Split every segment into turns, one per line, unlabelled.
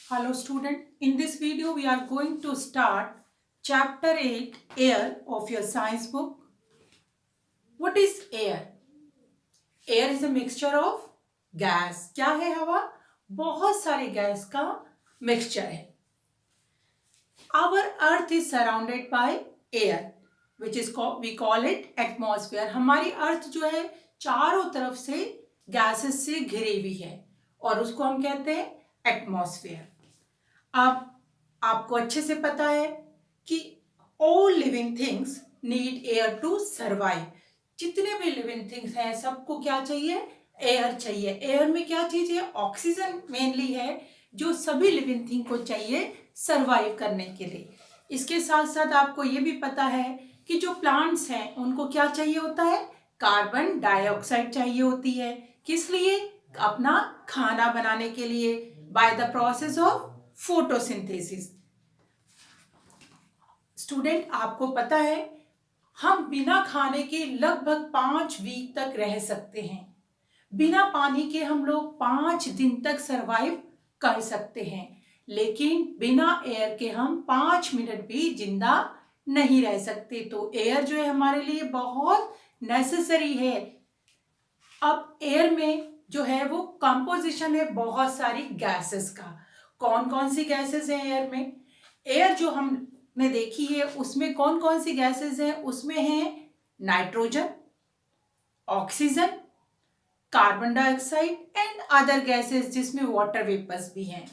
Hello student, in this video we are going to start chapter 8 air of your science book. What is air? Air is a mixture of gas. क्या है हवा? बहुत सारे gas का mixture है. Our earth is surrounded by air which is we call it atmosphere. हमारी अर्थ जो है चारों तरफ से गैसेस से घिरी हुई है और उसको हम कहते हैं एटमॉस्फेयर. अब आपको अच्छे से पता है कि all living things need air to survive. जितने भी लिविंग थिंग्स हैं सबको क्या चाहिए? एयर चाहिए. एयर में क्या चीज है? ऑक्सीजन मेनली है जो सभी लिविंग थिंग को चाहिए सर्वाइव करने के लिए. इसके साथ साथ आपको ये भी पता है कि जो प्लांट्स हैं उनको क्या चाहिए होता है? कार्बन डाइऑक्साइड चाहिए होती है. किस लिए? अपना खाना बनाने के लिए, by the process of photosynthesis. Student, आपको पता है हम बिना खाने के लगभग 5 वीक तक रह सकते हैं. बिना पानी के हम लोग 5 दिन तक सरवाइव कर सकते हैं, लेकिन बिना एयर के हम 5 मिनट भी जिंदा नहीं रह सकते. तो एयर जो है हमारे लिए बहुत नेसेसरी है. अब एयर में जो है वो कंपोजिशन है बहुत सारी गैसेस का. कौन कौन सी गैसेस हैं एयर में? एयर जो हमने देखी है उसमें कौन कौन सी गैसेस हैं? उसमें है nitrogen, oxygen, carbon dioxide and other gases जिसमें वाटर वेपर्स भी हैं.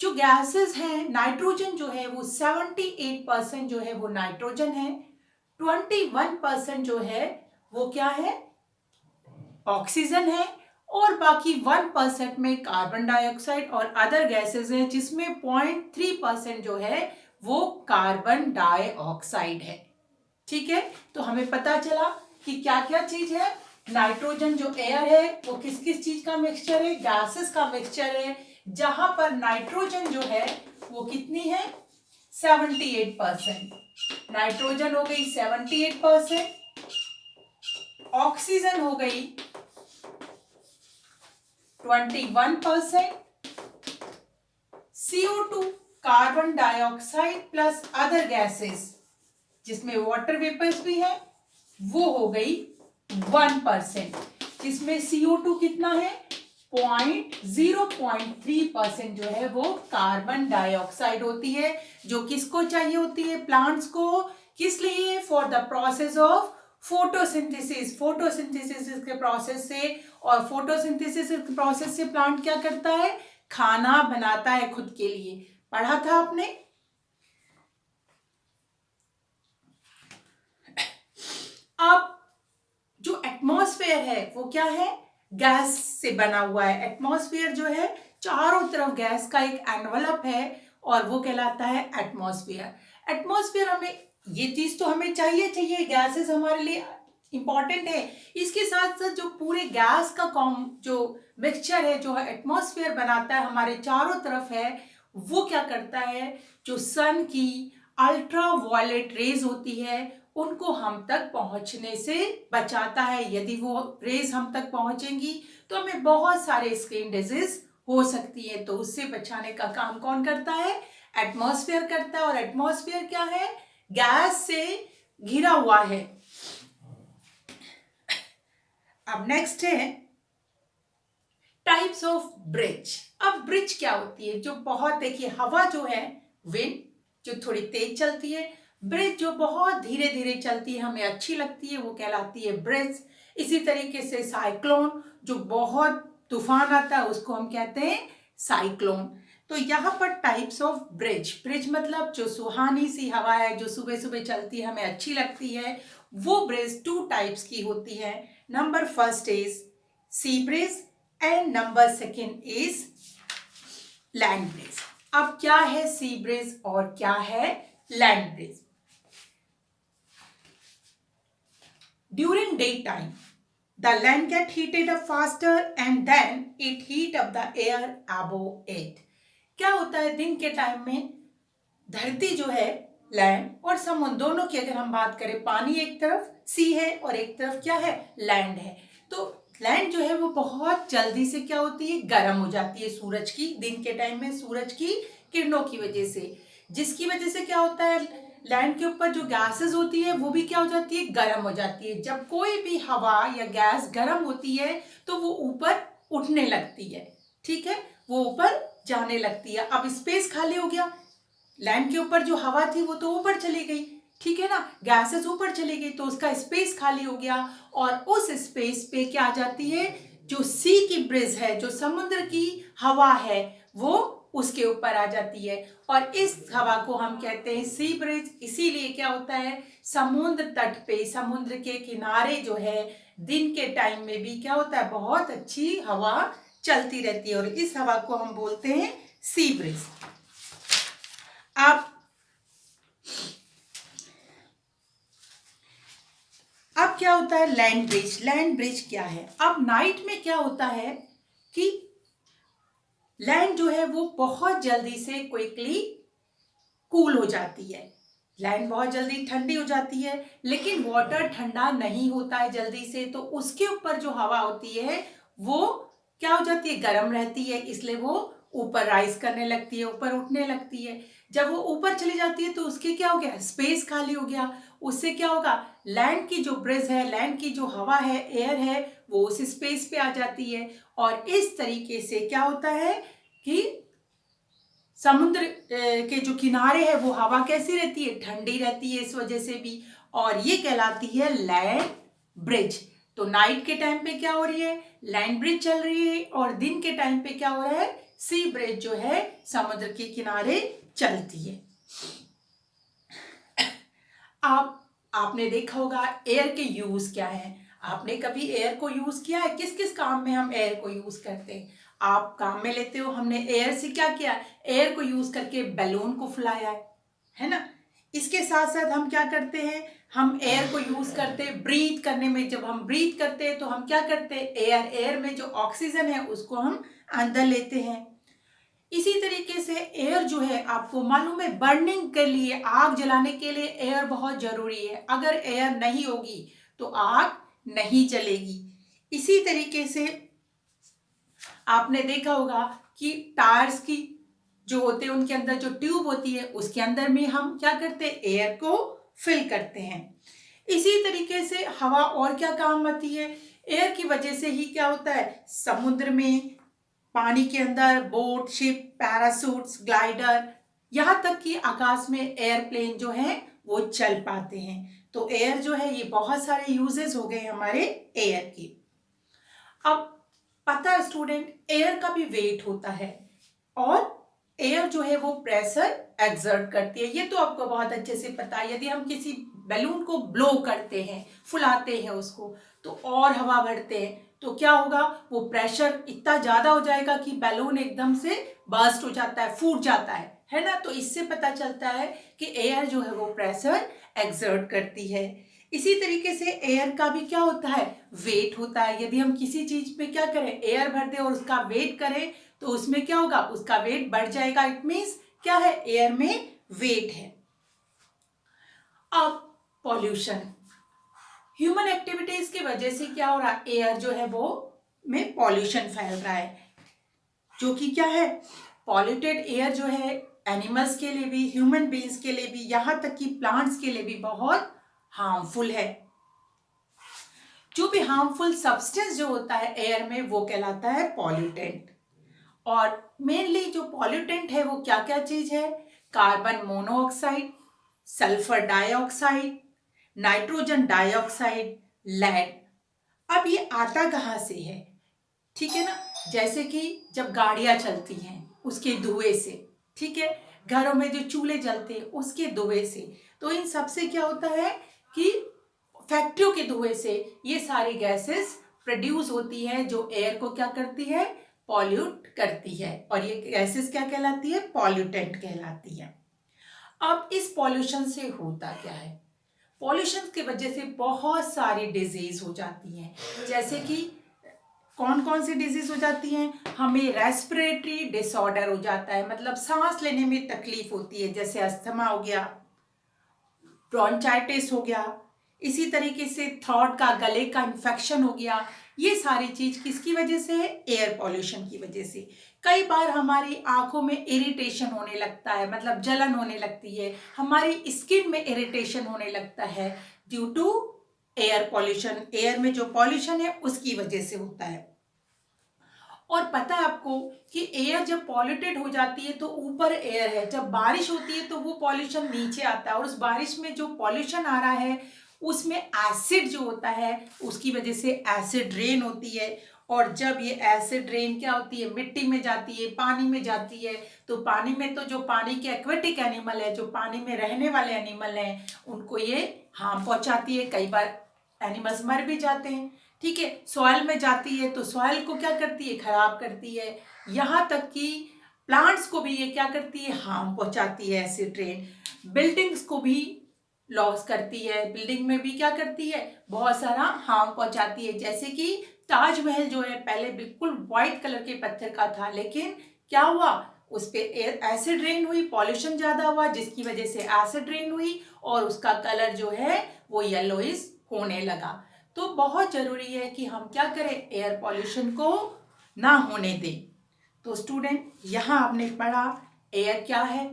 जो गैसेस हैं, नाइट्रोजन जो है वो 78% जो है वो नाइट्रोजन है. 21% जो है वो क्या है? ऑक्सीजन है. और बाकी 1% में कार्बन डाइऑक्साइड और अदर गैसेस हैं जिसमें 0.3% जो है वो कार्बन डाइऑक्साइड है. ठीक है, तो हमें पता चला कि क्या क्या चीज है. नाइट्रोजन जो एयर है वो किस किस चीज का मिक्सचर है? गैसेस का मिक्सचर है. जहां पर नाइट्रोजन जो है वो कितनी है? 78%. नाइट्रोजन हो गई 78%, ऑक्सीजन हो गई 21%, CO2 carbon dioxide plus other gases जिसमें वाटर वेपर्स भी है वो हो गई 1%. जिसमें CO2 कितना है? 0.3% जो है वो कार्बन डाइऑक्साइड होती है, जो किसको चाहिए होती है? प्लांट्स को. किस लिए? For the process of photosynthesis. Photosynthesis के प्रोसेस से, और फोटोसिंथेसिस के प्रोसेस से प्लांट क्या करता है? खाना बनाता है खुद के लिए. पढ़ा था आपने. अब जो एटमॉस्फेयर है वो क्या है? गैस से बना हुआ है. एटमॉस्फेयर जो है चारों तरफ गैस का एक एनवलप है और वो कहलाता है एटमॉस्फेयर. एटमॉस्फेयर हमें, ये चीज तो हमें चाहिए चाहिए, गैसेस हमारे लिए इंपॉर्टेंट है. इसके साथ साथ जो पूरे गैस का जो मिक्सचर है जो एटमॉस्फेयर बनाता है हमारे चारों तरफ है, वो क्या करता है? जो सन की अल्ट्रा वायलेट रेज होती है उनको हम तक पहुंचने से बचाता है. यदि वो रेज हम तक पहुंचेंगी तो हमें बहुत सारे स्किन डिजीज हो सकती है. तो उससे बचाने का काम कौन करता है? एटमॉस्फेयर करता है. और एटमॉस्फेयर क्या है? गैस से घिरा हुआ है. अब नेक्स्ट है टाइप्स ऑफ ब्रिज. अब ब्रिज क्या होती है? जो बहुत, देखिए हवा जो है, विंड जो थोड़ी तेज चलती है, ब्रिज जो बहुत धीरे धीरे चलती है हमें अच्छी लगती है वो कहलाती है ब्रिज. इसी तरीके से साइक्लोन जो बहुत तूफान आता है उसको हम कहते हैं साइक्लोन. तो यहाँ पर टाइप्स ऑफ ब्रिज. ब्रिज मतलब जो सुहानी सी हवा है जो सुबह सुबह चलती है हमें अच्छी लगती है, वो ब्रिज 2 टाइप्स की होती है. Number first is sea bridge and number second is land bridge. अब क्या है सी ब्रिज और क्या है land bridge? During day time the land get heated up faster and then it heat up the air above it. क्या होता है दिन के टाइम में? धरती जो है, लैंड और समुद्र दोनों की अगर हम बात करें, पानी एक तरफ सी है और एक तरफ क्या है? लैंड है. तो लैंड जो है वो बहुत जल्दी से क्या होती है, गर्म हो जाती है सूरज की, दिन के टाइम में सूरज की किरणों की वजह से, जिसकी वजह से क्या होता है, लैंड के ऊपर जो गैसेस होती है वो भी क्या हो जाती है, गर्म हो जाती है। जब कोई भी हवा या गैस गर्म होती है तो वो ऊपर उठने लगती है, ठीक है, वो ऊपर जाने लगती है। अब स्पेस खाली हो गया, लैंड के ऊपर जो हवा थी वो तो ऊपर चली गई, ठीक है ना, गैसेस ऊपर चली गई तो उसका स्पेस खाली हो गया, और उस स्पेस पे क्या आ जाती है, जो सी की ब्रिज है, जो समुद्र की हवा है, वो उसके ऊपर आ जाती है, और इस हवा को हम कहते हैं सी ब्रिज। इसीलिए क्या होता है, समुद्र तट पे, समुद्र के किनारे जो है, दिन के टाइम में भी क्या होता है, बहुत अच्छी हवा चलती रहती है, और इस हवा को हम बोलते हैं सी ब्रिज। अब क्या होता है लैंड ब्रिज। लैंड ब्रिज क्या है, अब नाइट में क्या होता है कि लैंड जो है वो बहुत जल्दी से क्विकली कूल हो जाती है, लैंड बहुत जल्दी ठंडी हो जाती है, लेकिन वाटर ठंडा नहीं होता है जल्दी से, तो उसके ऊपर जो हवा होती है वो क्या हो जाती है, गर्म रहती है, इसलिए वो ऊपर राइज करने लगती है, ऊपर उठने लगती है। जब वो ऊपर चली जाती है तो उसके क्या हो गया, स्पेस खाली हो गया, उससे क्या होगा, लैंड की जो ब्रिज है, लैंड की जो हवा है, एयर है, वो उस स्पेस पे आ जाती है, और इस तरीके से क्या होता है कि समुद्र के जो किनारे है वो हवा कैसी रहती है, ठंडी रहती है इस वजह से भी, और ये कहलाती है लैंड ब्रिज। तो नाइट के टाइम पे क्या हो रही है, लैंड ब्रिज चल रही है, और दिन के टाइम पे क्या हो रहा है, सी ब्रिज जो है समुद्र के किनारे चलती है। आपने देखा होगा एयर के यूज क्या है, आपने कभी एयर को यूज किया है, किस किस काम में हम एयर को यूज करते हैं, आप काम में लेते हो, हमने एयर से क्या किया, एयर को यूज करके बैलून को फुलाया है ना। इसके साथ साथ हम क्या करते हैं, हम एयर को यूज करते हैं ब्रीथ करने में, जब हम ब्रीथ करते हैं तो हम क्या करते हैं, एयर में जो ऑक्सीजन है उसको हम अंदर लेते हैं। इसी तरीके से एयर जो है, आपको मालूम है, बर्निंग के लिए, आग जलाने के लिए एयर बहुत जरूरी है, अगर एयर नहीं होगी तो आग नहीं जलेगी। इसी तरीके से आपने देखा होगा कि टायर्स की जो होते हैं उनके अंदर जो ट्यूब होती है उसके अंदर में हम क्या करते हैं, एयर को फिल करते हैं। इसी तरीके से हवा और क्या काम आती है, एयर की वजह से ही क्या होता है, समुद्र में, पानी के अंदर बोट, शिप, पैरासूट्स, ग्लाइडर, यहाँ तक कि आकाश में एयरप्लेन जो है वो चल पाते हैं। तो एयर जो है, ये बहुत सारे यूजेस हो गए हमारे एयर की। अब पता है स्टूडेंट, एयर का भी वेट होता है, और एयर जो है वो प्रेशर एक्सर्ट करती है, ये तो आपको बहुत अच्छे से पता है। यदि हम किसी बैलून को ब्लो करते हैं, फुलाते हैं उसको, तो और हवा भरते हैं, तो क्या होगा, वो प्रेशर इतना ज्यादा हो जाएगा कि बैलून एकदम से बर्स्ट हो जाता है, फूट जाता है ना। तो इससे पता चलता है कि एयर जो है वो प्रेशर एक्सर्ट करती है। इसी तरीके से एयर का भी क्या होता है, वेट होता है। यदि हम किसी चीज पे क्या करें, एयर भर दें और उसका वेट करें, तो उसमें क्या होगा, उसका वेट बढ़ जाएगा, इट मीन्स क्या है, एयर में वेट है। अब पॉल्यूशन, ह्यूमन एक्टिविटीज की वजह से क्या हो रहा है, एयर जो है वो में पॉल्यूशन फैल रहा है, जो कि क्या है, पॉल्यूटेड एयर जो है एनिमल्स के लिए भी, ह्यूमन बीइंग्स के लिए भी, यहाँ तक कि प्लांट्स के लिए भी बहुत हार्मफुल है। जो भी हार्मफुल सब्सटेंस जो होता है एयर में वो कहलाता है पॉल्यूटेंट। और मेनली जो पॉल्यूटेंट है वो क्या क्या चीज है, carbon monoxide, sulphur dioxide, nitrogen dioxide, lead. अब ये आता कहाँ से है, ठीक है ना, जैसे कि जब गाड़ियां चलती हैं उसके धुएं से, ठीक है, घरों में जो चूल्हे जलते हैं उसके धुएं से, तो इन सबसे क्या होता है कि फैक्ट्रियों के धुएं से ये सारी गैसेस प्रोड्यूस होती है, जो एयर को क्या करती है, पॉल्यूट करती है, और ये गैसेस क्या कहलाती है, पॉल्यूटेंट कहलाती है। अब इस पॉल्यूशन से होता क्या है, पॉल्यूशन की वजह से बहुत सारी डिजीज हो जाती हैं, जैसे कि कौन कौन सी डिजीज हो जाती हैं, हमें रेस्पिरेटरी डिसऑर्डर हो जाता है, मतलब सांस लेने में तकलीफ होती है, जैसे अस्थमा हो गया, ब्रोंचाइटिस हो गया। इसी तरीके से थ्रोट का, गले का इन्फेक्शन हो गया, ये सारी चीज किसकी वजह से है? एयर पॉल्यूशन की वजह से। कई बार हमारी आंखों में इरिटेशन होने लगता है, मतलब जलन होने लगती है, हमारी स्किन में इरिटेशन होने लगता है due to air pollution. Air में जो पॉल्यूशन है उसकी वजह से होता है। और पता है आपको कि एयर जब पॉल्यूटेड हो जाती है तो ऊपर एयर है, जब बारिश होती है तो वो पॉल्यूशन नीचे आता है, और उस बारिश में जो पॉल्यूशन आ रहा है उसमें एसिड जो होता है उसकी वजह से एसिड रेन होती है। और जब ये एसिड रेन क्या होती है? मिट्टी में जाती है, पानी में जाती है, तो पानी में तो जो पानी के एक्वेटिक एनिमल है, जो पानी में रहने वाले एनिमल हैं, उनको ये हार्म पहुंचाती है। कई बार एनिमल्स मर भी जाते हैं। ठीक है, सॉइल में जाती है तो सॉइल को क्या करती है? खराब करती है। यहाँ तक कि प्लांट्स को भी ये क्या करती है? हार्म पहुंचाती है एसिड रेन। बिल्डिंग्स को भी लॉस करती है, बिल्डिंग में भी क्या करती है? बहुत सारा हार्म पहुंचाती है। जैसे कि ताजमहल जो है पहले बिल्कुल व्हाइट कलर के पत्थर का था, लेकिन क्या हुआ? उस पे एसिड रेन हुई, पॉल्यूशन ज्यादा हुआ, जिसकी वजह से एसिड रेन हुई और उसका कलर जो है वो येलोइश होने लगा। तो बहुत जरूरी है कि हम क्या करें? एयर पॉल्यूशन को ना होने दें। तो स्टूडेंट, यहाँ आपने पढ़ा एयर क्या है?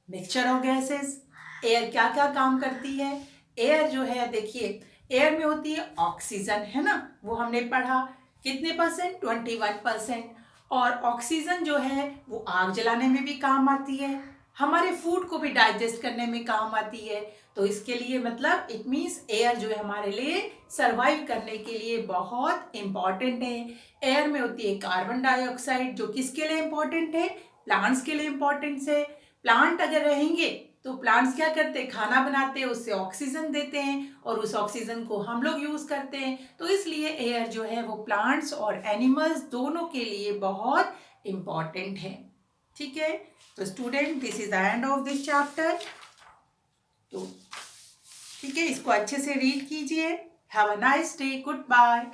Mixture of gases. एयर क्या क्या काम करती है? एयर जो है, देखिए, एयर में होती है ऑक्सीजन, है ना, वो हमने पढ़ा। कितने परसेंट? 21%। और ऑक्सीजन जो है वो आग जलाने में भी काम आती है, हमारे फूड को भी डाइजेस्ट करने में काम आती है। तो इसके लिए मतलब इट मीन्स एयर जो है हमारे लिए सरवाइव करने के लिए बहुत इंपॉर्टेंट है। एयर में होती है कार्बन डाइऑक्साइड, जो किसके लिए इंपॉर्टेंट है? प्लांट्स के लिए इंपॉर्टेंट है। प्लांट अगर रहेंगे तो प्लांट्स क्या करते हैं? खाना बनाते हैं, उससे ऑक्सीजन देते हैं और उस ऑक्सीजन को हम लोग यूज करते हैं। तो इसलिए एयर जो है वो प्लांट्स और एनिमल्स दोनों के लिए बहुत इंपॉर्टेंट है। ठीक है, तो student, this is the end of this chapter. तो ठीक है, इसको अच्छे से रीड कीजिए। Have a nice day, good bye.